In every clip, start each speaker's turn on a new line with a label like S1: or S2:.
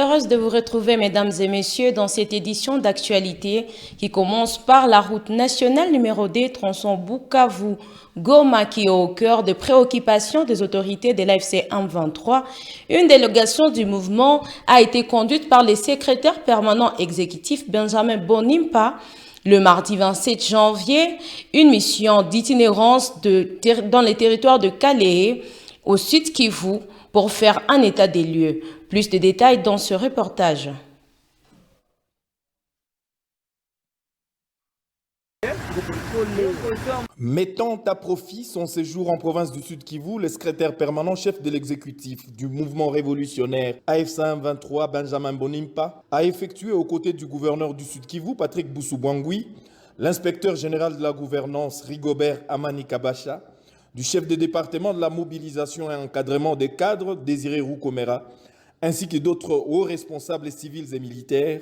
S1: heureuse de vous retrouver, mesdames et messieurs, dans cette édition d'actualité qui commence par la route nationale numéro 2, tronçon Bukavu-Goma, qui est au cœur de préoccupations des autorités de l'AFC M23. Une délégation du mouvement a été conduite par le secrétaire permanent exécutif Benjamin Bonimpa. Le mardi 27 janvier, une mission d'itinérance dans les territoires de Calais, au sud Kivu, pour faire un état des lieux. Plus de détails dans ce reportage.
S2: Mettant à profit son séjour en province du Sud Kivu, le secrétaire permanent chef de l'exécutif du mouvement révolutionnaire AFC M23, Benjamin Bonimpa, a effectué aux côtés du gouverneur du Sud Kivu, Patrick Boussou-Bouangui, l'inspecteur général de la gouvernance, Rigobert Amani Kabacha, du chef de département de la mobilisation et encadrement des cadres, Désiré Roukomera, ainsi que d'autres hauts responsables civils et militaires,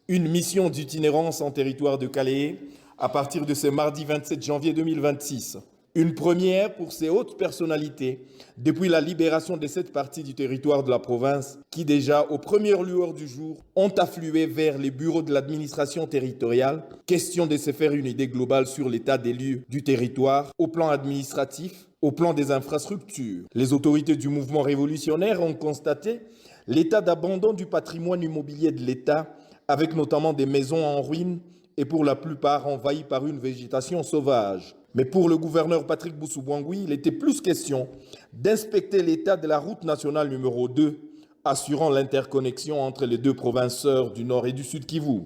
S2: une mission d'itinérance en territoire de Calais à partir de ce mardi 27 janvier 2026. Une première pour ces hautes personnalités depuis la libération de cette partie du territoire de la province qui déjà, aux premières lueurs du jour, ont afflué vers les bureaux de l'administration territoriale. Question de se faire une idée globale sur l'état des lieux du territoire au plan administratif, au plan des infrastructures. Les autorités du mouvement révolutionnaire ont constaté l'état d'abandon du patrimoine immobilier de l'État, avec notamment des maisons en ruine et pour la plupart envahies par une végétation sauvage. Mais pour le gouverneur Patrick Boussou-Bouangui, il était plus question d'inspecter l'état de la route nationale numéro 2, assurant l'interconnexion entre les deux provinces sœurs du Nord et du Sud Kivu.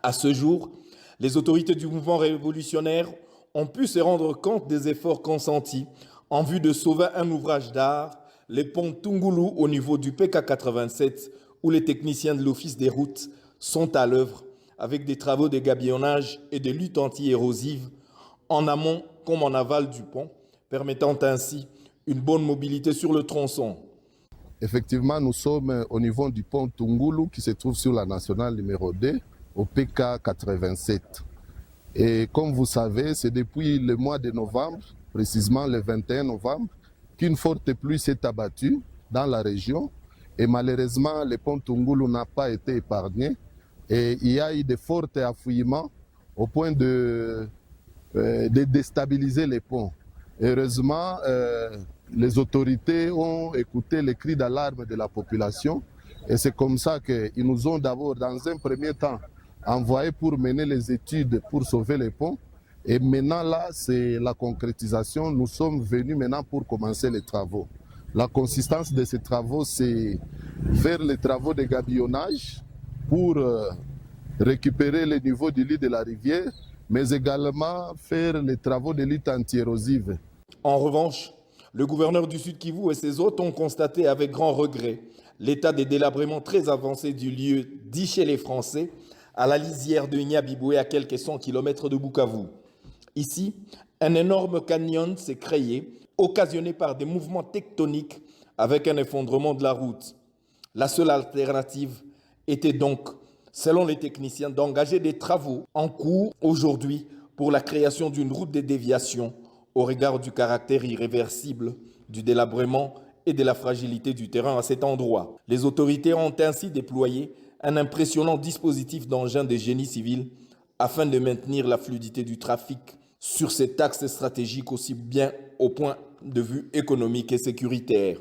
S2: À ce jour, les autorités du mouvement révolutionnaire ont pu se rendre compte des efforts consentis en vue de sauver un ouvrage d'art, les ponts Tungulu au niveau du PK 87, où les techniciens de l'Office des routes sont à l'œuvre avec des travaux de gabillonnage et de lutte anti-érosive en amont comme en aval du pont, permettant ainsi une bonne mobilité sur le tronçon.
S3: Effectivement, nous sommes au niveau du pont Tungulu qui se trouve sur la nationale numéro 2, au PK 87. Et comme vous savez, c'est depuis le mois de novembre, précisément le 21 novembre, qu'une forte pluie s'est abattue dans la région. Et malheureusement, le pont Tungulu n'a pas été épargné. Et il y a eu de forts affouillements au point de déstabiliser les ponts. Heureusement, les autorités ont écouté les cris d'alarme de la population et c'est comme ça qu'ils nous ont d'abord, dans un premier temps, envoyé pour mener les études pour sauver les ponts. Et maintenant, là, c'est la concrétisation. Nous sommes venus maintenant pour commencer les travaux. La consistance de ces travaux, c'est faire les travaux de gabillonnage pour récupérer le niveau du lit de la rivière, mais également faire les travaux de lutte anti-érosive.
S2: En revanche, le gouverneur du Sud Kivu et ses hôtes ont constaté avec grand regret l'état des délabrements très avancés du lieu dit chez les Français, à la lisière de Nyabiboué, à quelques 100 km de Bukavu. Ici, un énorme canyon s'est créé, occasionné par des mouvements tectoniques avec un effondrement de la route. La seule alternative était donc, selon les techniciens, d'engager des travaux en cours aujourd'hui pour la création d'une route de déviation au regard du caractère irréversible du délabrement et de la fragilité du terrain à cet endroit. Les autorités ont ainsi déployé un impressionnant dispositif d'engins de génie civil afin de maintenir la fluidité du trafic sur cet axe stratégique aussi bien au point de vue économique et sécuritaire.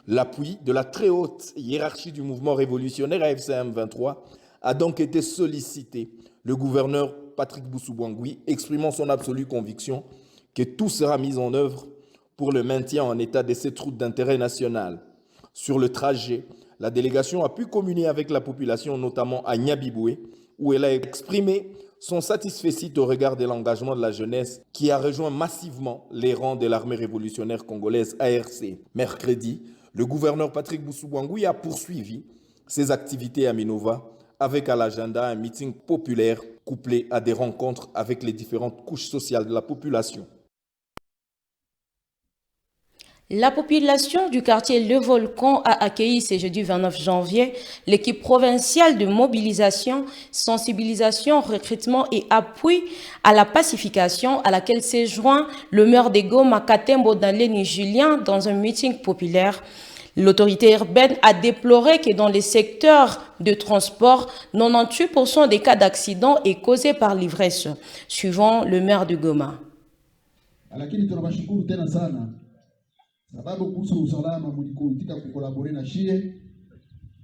S2: L'appui de la très haute hiérarchie du mouvement révolutionnaire AFC M23 a donc été sollicité. Le gouverneur Patrick Boussou-Bouangui exprimant son absolue conviction que tout sera mis en œuvre pour le maintien en état de cette route d'intérêt national. Sur le trajet, la délégation a pu communier avec la population, notamment à Nyabiboué, où elle a exprimé son satisfecit au regard de l'engagement de la jeunesse qui a rejoint massivement les rangs de l'armée révolutionnaire congolaise ARC. Mercredi, le gouverneur Patrick Boussou-Bouangui a poursuivi ses activités à Minova avec à l'agenda un meeting populaire couplé à des rencontres avec les différentes couches sociales de la population.
S1: La population du quartier Le Volcan a accueilli ce jeudi 29 janvier l'équipe provinciale de mobilisation, sensibilisation, recrutement et appui à la pacification à laquelle s'est joint le maire de Goma Katembo Daleni Julien dans un meeting populaire. L'autorité urbaine a déploré que dans les secteurs de transport, 98% des cas d'accident est causé par l'ivresse, suivant le maire de Goma.
S4: Lakini tunawashukuru tena sana sababu kuhusu usalama mlikuitika kukolabore na shie,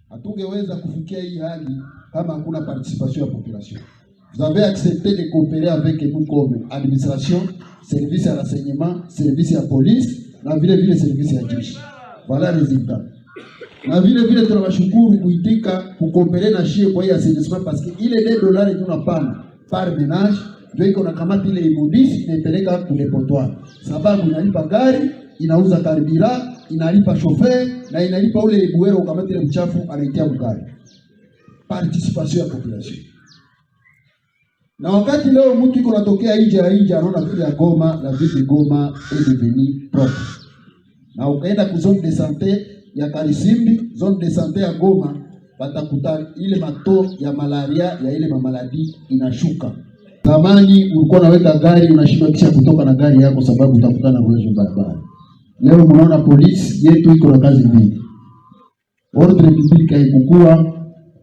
S4: hatungeweza kufikia hii hali kama hakuna participation ya population. Vous avez accepté de coopérer avec nous comme administration, service à renseignement, service à police, na vile service ya jeshi. Voilà résultat. Na vile tunawashukuru kuitika kukoopere na shie kwa hii assainissement parce que ile $2 tunapana par ménage ndio iko na kamati ile imudisi inapeleka kule potwa. Sababu inalipa gari, inauza karibira, inalipa chauffeur na inalipa ule buero ukamata ile mchafu anaitia mgari. Participation ya population. Na wakati leo mtu iko natokea nje anaona vile ya Goma, la ville de Goma est devenue propre. Na ukaenda ku zone de santé ya Karisimbi, zone de santé ya Goma, batakuta ile mato ya malaria ya ile mamaladi inashuka. Zamani ulikuwa unaweka gari unashindwa kisha kutoka na gari yako sababu utakutana na uwezo barabara. Leo mnaona polisi yetu iko na kazi mbili. Ordre public haikukua,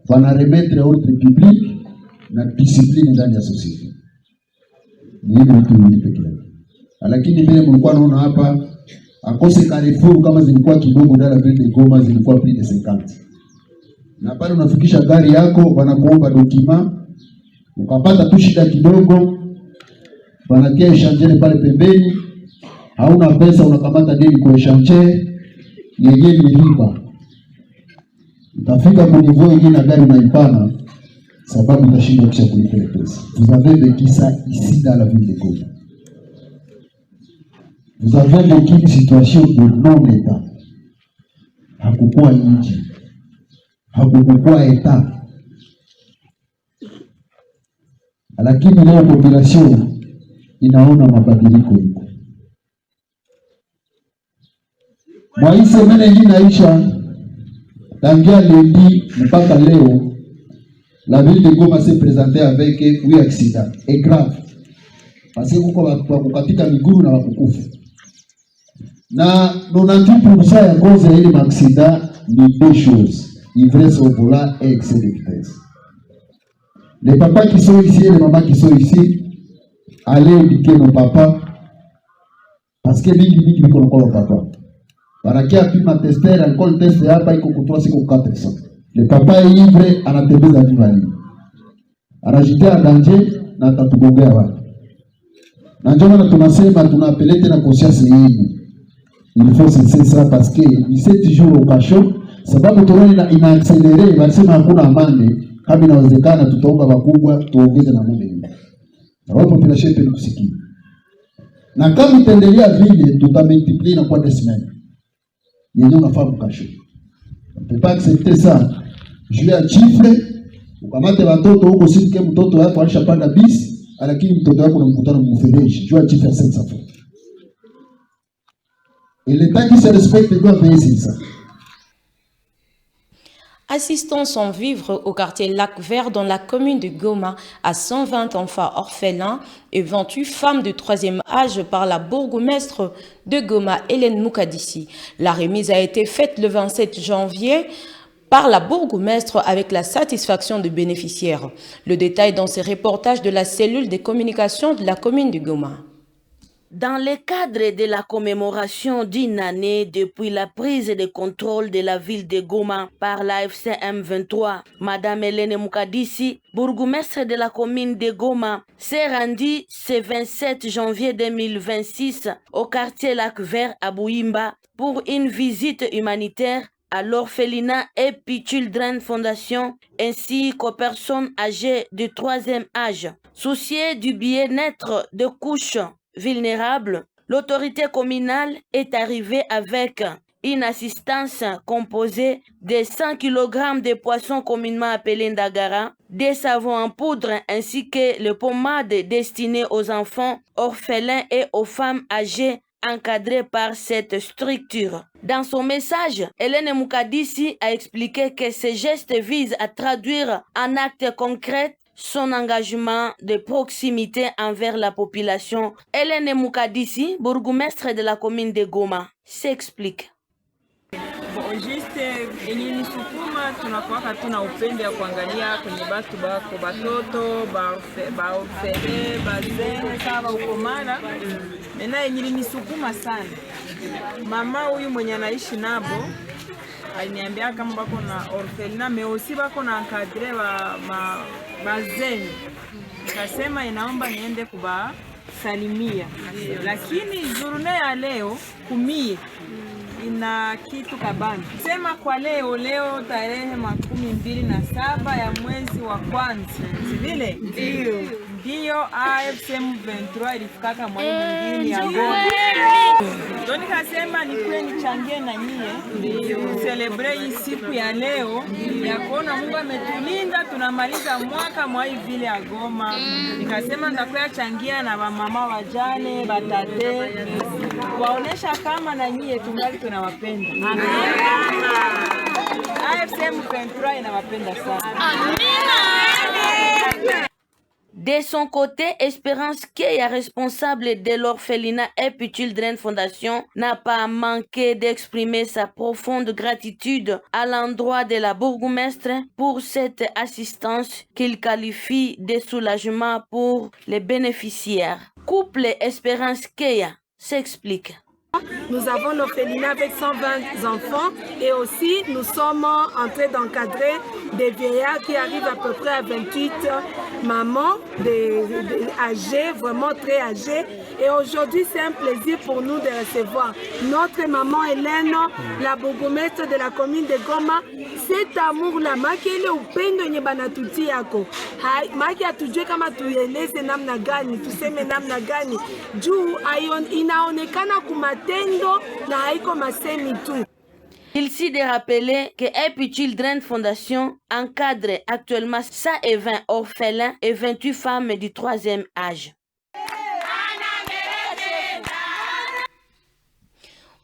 S4: wana remettre ordre public na discipline ndani ya society. Ni hivyo tu ni pekee. Lakini vile mlikuwa naona hapa akose Carrefour kama zilikuwa kidogo ndani ya ville de Goma zilikuwa plus de 50. Na pale unafikisha gari yako wanakuomba document, ukapata tu shida kidogo wanatia échangeur pale pembeni, hauna pesa unakamata deni kwa échangeur yenyewe ni riba. Utafika kwa niveau ingine na gari unaipana sababu utashindwa kisha kulipa pesa. Vous avez vécu ça ici dans la ville de Goma. Vous avez vécu une situation de non-état. Hakukuwa nchi. Hakukuwa état. Lakini leo population inaona mabadiliko huko. Mwa hii semene hii inaisha tangia lundi mpaka leo. La ville de Goma s'est présentée avec 8 accidents et grave. Parce que kuko wakukatika miguru na wakukufa. Na 98% ya cause ya ile accident ni deux choses: ivresse au volant et excès de vitesse. Les papas qui sont ici et les mamans qui sont ici, allez éduquer nos papas parce que mingi biko nakolo papa. Barakia pima tester alcool test hapa iko kutoa siku 400. Le papa est ivre anatembeza vivali. Anajitia danger na atatugongea watu. Na ndio maana tunasema tunapelete na conscience yenu. Il faut cesser ça parce que 17 jours au cachot, sababu tunaona ina accelerate, wanasema hakuna amani. Kama inawezekana tutaomba wakubwa tuongeze na muda. Sababu population yetu kusikia. Na kama itaendelea vile tutamultiplier na kwa des semaines. Yenye unafahamu cachot. On peut pas accepter ça. Juu ya chiffre, ukamate watoto huko sike mtoto wako alishapanda bisi, lakini mtoto wako unamkutana mfereji. Juu ya chiffre ya 500 francs. Et l'État qui se respecte doit veiller sur ça.
S1: Assistant sans vivre au quartier Lac Vert dans la commune de Goma à 120 enfants orphelins et 28 femmes de 3e âge par la bourgmestre de Goma, Hélène Moukadissi. La remise a été faite le 27 janvier par la bourgmestre avec la satisfaction des bénéficiaires. Le détail dans ce reportage de la cellule de communication de la commune de Goma.
S5: Dans le cadre de la commémoration d'une année depuis la prise de contrôle de la ville de Goma par l'AFC M23, Madame Hélène Moukadissi, bourgmestre de la commune de Goma, s'est rendue ce 27 janvier 2026 au quartier Lac Vert à Bouimba pour une visite humanitaire à l'orphelinat Happy Children Foundation ainsi qu'aux personnes âgées de 3e âge. Souciée du bien-être de couches vulnérables, l'autorité communale est arrivée avec une assistance composée de 100 kg de poissons communément appelés ndagara, des savons en poudre ainsi que les pommades destinées aux enfants orphelins et aux femmes âgées encadrées par cette structure. Dans son message, Hélène Moukadissi a expliqué que ce geste vise à traduire en actes concrets son engagement de proximité envers la population. Hélène Moukadissi, bourgmestre de la commune de Goma, s'explique.
S6: Juste yenye nisukuma tunakuwaka tuna upendo ya kuangalia kwenye batu bako batoto baorfele bazene kama ukomana. Mena yenye nisukuma sana mama huyu mwenye anaishi nabo aliniambia kama bako na orfelina meosi bako na encadre bazene. Nikasema inaomba niende kubasalimia, lakini journée ya leo kumie ina kitu kabambi. Sema kwa leo tarehe 27 ya mwezi wa kwanza. Sivile? Ndio AFC M23 ilifikaka mwezi mwingine ya Goma. Ndio nikasema nikuwe nichangie na nyie celebrate hii siku ya leo ya kuona Mungu ametulinda tunamaliza mwaka mwa hii vile ya Goma. Nikasema nitakuwa changia na mama wajane, batate, waonesha kama na nyie tungali tunawapenda. AFC M23 inawapenda sana.
S5: De son côté, Espérance Keya, responsable de l'orphelinat Happy Children Foundation, n'a pas manqué d'exprimer sa profonde gratitude à l'endroit de la bourgmestre pour cette assistance qu'il qualifie de soulagement pour les bénéficiaires. Couple Espérance Keya s'explique.
S7: Nous avons l'orphelinat avec 120 enfants et aussi nous sommes en train d'encadrer des vieillards qui arrivent à peu près à 28 mamans âgées, vraiment très âgées. Et aujourd'hui, c'est un plaisir pour nous de recevoir notre maman Hélène, la bourgmestre de la commune de Goma. Cet amour-là, makele upendo nye banatuti yako. Maki atujue kama tueleze namna gani, tuseme namna gani. Juu inaonekana kumatendo na haiko masemi tu.
S5: Il s'y de rappeler que Happy Children Foundation encadre actuellement 120 orphelins et 28 femmes du 3e âge.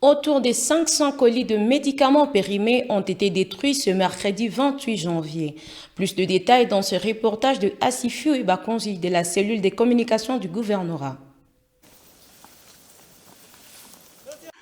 S1: Autour de 500 colis de médicaments périmés ont été détruits ce mercredi 28 janvier. Plus de détails dans ce reportage de Asifiou Ibakonzi de la cellule des communications du gouvernorat.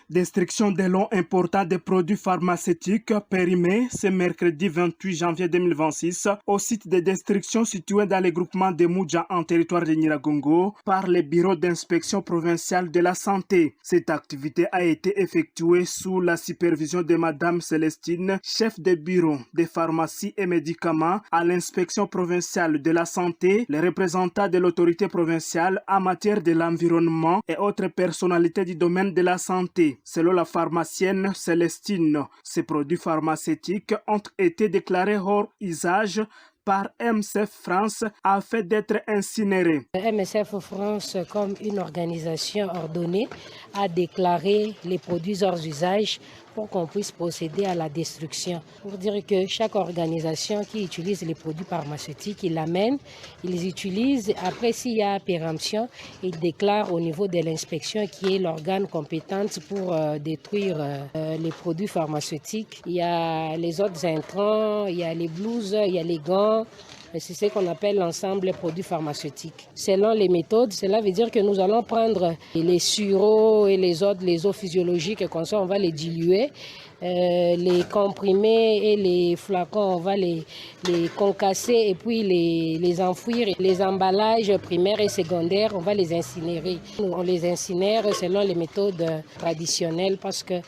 S8: Destruction de lots importants de produits pharmaceutiques périmés ce mercredi 28 janvier 2026 au site de destruction situé dans le groupement de Moudja en territoire de Nyiragongo par le bureau d'inspection provinciale de la santé. Cette activité a été effectuée sous la supervision de Madame Célestine, chef de bureau des pharmacies et médicaments à l'inspection provinciale de la santé, les représentants de l'autorité provinciale en matière de l'environnement et autres personnalités du domaine de la santé. Selon la pharmacienne Célestine, ces produits pharmaceutiques ont été déclarés hors usage par MSF France afin d'être incinérés.
S9: MSF France, comme une organisation ordonnée, a déclaré les produits hors usage pour qu'on puisse procéder à la destruction. Pour dire que chaque organisation qui utilise les produits pharmaceutiques, ils l'amènent, ils utilisent. Après, s'il y a péremption, ils déclarent au niveau de l'inspection qui est l'organe compétent pour détruire les produits pharmaceutiques. Il y a les autres intrants, il y a les blouses, il y a les gants. C'est ce qu'on appelle l'ensemble des produits pharmaceutiques. Selon les méthodes, cela veut dire que nous allons prendre les sureaux et les autres, les eaux physiologiques, comme ça on va les diluer. Les comprimés et les flacons, on va les concasser et puis les enfouir. Les emballages primaires et secondaires, on va les incinérer. On les incinère selon les méthodes traditionnelles parce qu'à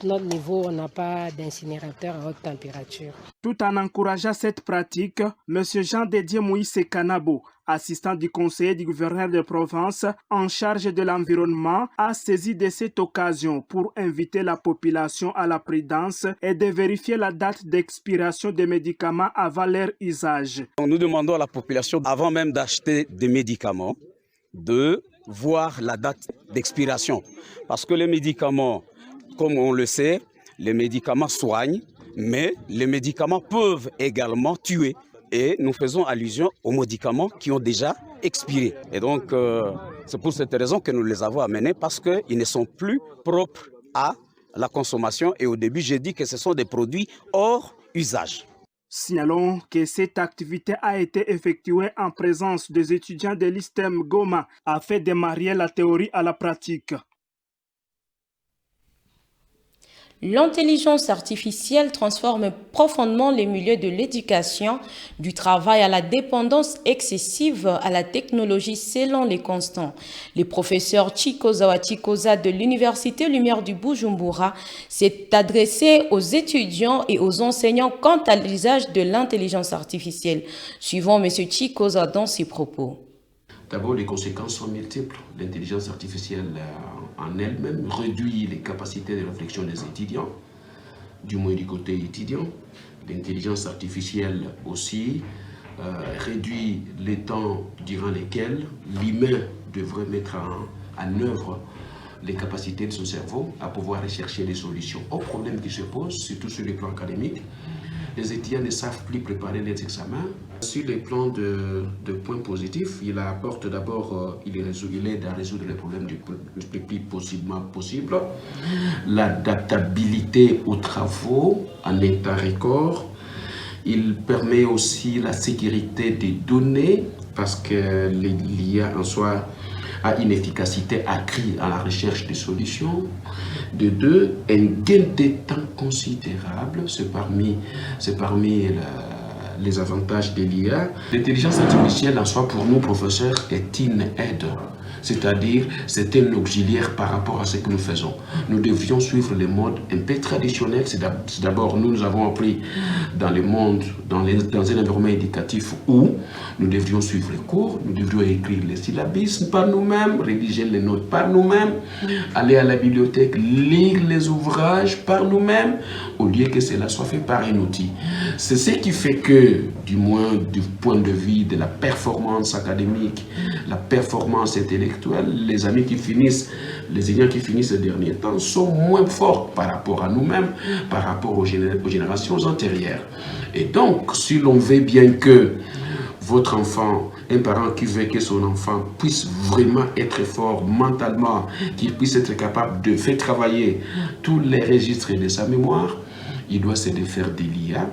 S9: notre niveau, on n'a pas d'incinérateur à haute température.
S8: Tout en encourageant cette pratique, M. Jean-Dédier Moïse Kanabo, assistant du conseiller du gouverneur de Provence en charge de l'environnement, a saisi de cette occasion pour inviter la population à la prudence et de vérifier la date d'expiration des médicaments avant leur usage.
S10: Nous demandons à la population, avant même d'acheter des médicaments, de voir la date d'expiration. Parce que les médicaments, comme on le sait, les médicaments soignent, mais les médicaments peuvent également tuer. Et nous faisons allusion aux médicaments qui ont déjà expiré. Et donc, c'est pour cette raison que nous les avons amenés, parce qu'ils ne sont plus propres à la consommation. Et au début, j'ai dit que ce sont des produits hors usage.
S8: Signalons que cette activité a été effectuée en présence des étudiants de l'ISTEM Goma afin de marier la théorie à la pratique.
S1: L'intelligence artificielle transforme profondément les milieux de l'éducation, du travail à la dépendance excessive à la technologie selon les constants. Le professeur Chikozawa Chikoza de l'Université Lumière du Bujumbura s'est adressé aux étudiants et aux enseignants quant à l'usage de l'intelligence artificielle. Suivons M. Chikoza dans ses propos.
S11: D'abord, les conséquences sont multiples. L'intelligence artificielle en elle-même réduit les capacités de réflexion des étudiants, du moins du côté étudiant. L'intelligence artificielle aussi réduit les temps durant lesquels l'humain devrait mettre en œuvre les capacités de son cerveau à pouvoir rechercher des solutions aux problèmes qui se posent, surtout sur le plan académique. Les étudiants ne savent plus préparer les examens. Sur les plans de points positifs, il apporte d'abord, il aide à résoudre les problèmes le plus possible. L'adaptabilité aux travaux en état record. Il permet aussi la sécurité des données parce que l'IA en soi a une efficacité accrue à la recherche de solutions. De deux, un gain de temps considérable, c'est parmi les avantages de l'IA. L'intelligence artificielle en soi pour nous professeurs est une aide, c'est-à-dire c'est un auxiliaire par rapport à ce que nous faisons. Nous devions suivre le mode un peu traditionnel. C'est d'abord nous avons appris dans le monde, dans un environnement éducatif où nous devrions suivre les cours, nous devrions écrire les syllabismes par nous-mêmes, rédiger les notes par nous-mêmes, aller à la bibliothèque, lire les ouvrages par nous-mêmes, au lieu que cela soit fait par un outil. C'est ce qui fait que, du moins du point de vue de la performance académique, la performance intellectuelle, les étudiants qui finissent ces derniers temps sont moins forts par rapport à nous-mêmes, par rapport aux générations antérieures. Et donc, si l'on veut bien que votre enfant, un parent qui veut que son enfant puisse vraiment être fort mentalement, qu'il puisse être capable de faire travailler tous les registres de sa mémoire, il doit se défaire de l'IA.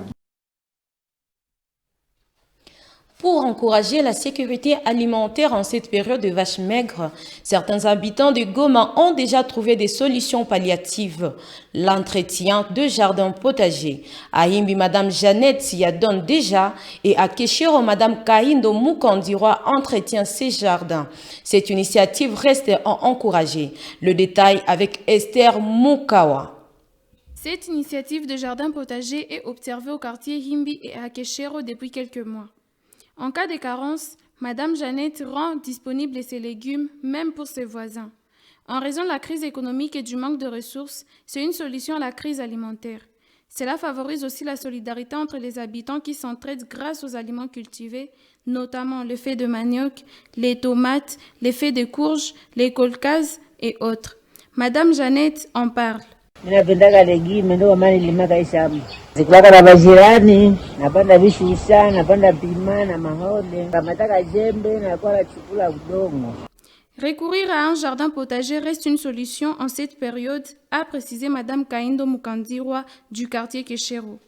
S1: Pour encourager la sécurité alimentaire en cette période de vaches maigres, certains habitants de Goma ont déjà trouvé des solutions palliatives. L'entretien de jardins potagers. À Imbi, Madame Jeannette s'y adonne déjà et à Keshiro, Madame Kaindo Mukandirwa entretient ses jardins. Cette initiative reste encouragée. Le détail avec Esther Mukawa.
S12: Cette initiative de jardin potager est observée au quartier Himbi et à Keshiro depuis quelques mois. En cas de carence, Madame Jeannette rend disponibles ses légumes, même pour ses voisins. En raison de la crise économique et du manque de ressources, c'est une solution à la crise alimentaire. Cela favorise aussi la solidarité entre les habitants qui s'entraident grâce aux aliments cultivés, notamment le fait de manioc, les tomates, les fets de courge, les kolkaz et autres. Madame Jeannette en parle.
S13: Ninapendaka legume ndio maana nilimaka shamba. Zikulaka na bajirani, napanda vishusha, napanda pima na mahode. Kamataka jembe na kwa chukula udongo.
S12: Recourir à un jardin potager reste une solution en cette période, a précisé Madame Kaindo Mukandirwa du quartier Keshero.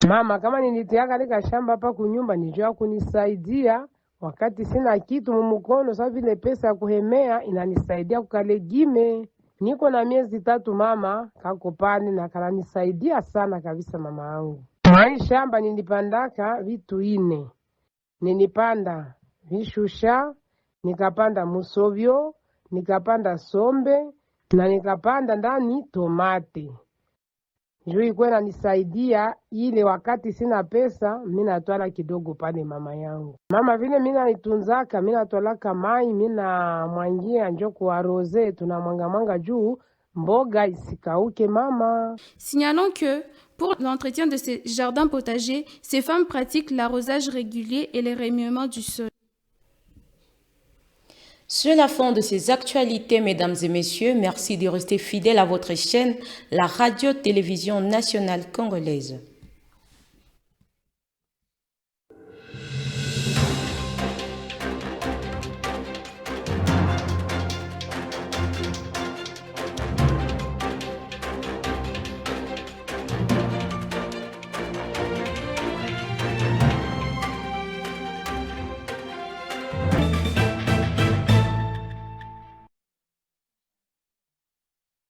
S14: Mama, kama nilitiaka nika shamba hapa kunyumba nijua kunisaidia wakati sina kitu mumukono, sababu vile pesa ya kuhemea inanisaidia kukalegime. Niko na miezi 3 mama kakopani na kananisaidia sana kabisa mama yangu. Mai shamba nilipandaka vitu 4. Nilipanda vishusha, nikapanda musovyo, nikapanda sombe na nikapanda ndani tomate. Njoo ikuwa inanisaidia ile wakati sina pesa, mimi natwala kidogo pale mama yangu. Mama vile mimi naitunzaka, mimi natwalaka mai, mimi na mwangia njoo kwa rose, tunamwanga juu mboga isikauke mama.
S12: Signalons que pour l'entretien de ces jardins potagers, ces femmes pratiquent l'arrosage régulier et le remuement du sol.
S1: Sur la fin de ces actualités, mesdames et messieurs, merci de rester fidèles à votre chaîne, la radio-télévision nationale congolaise.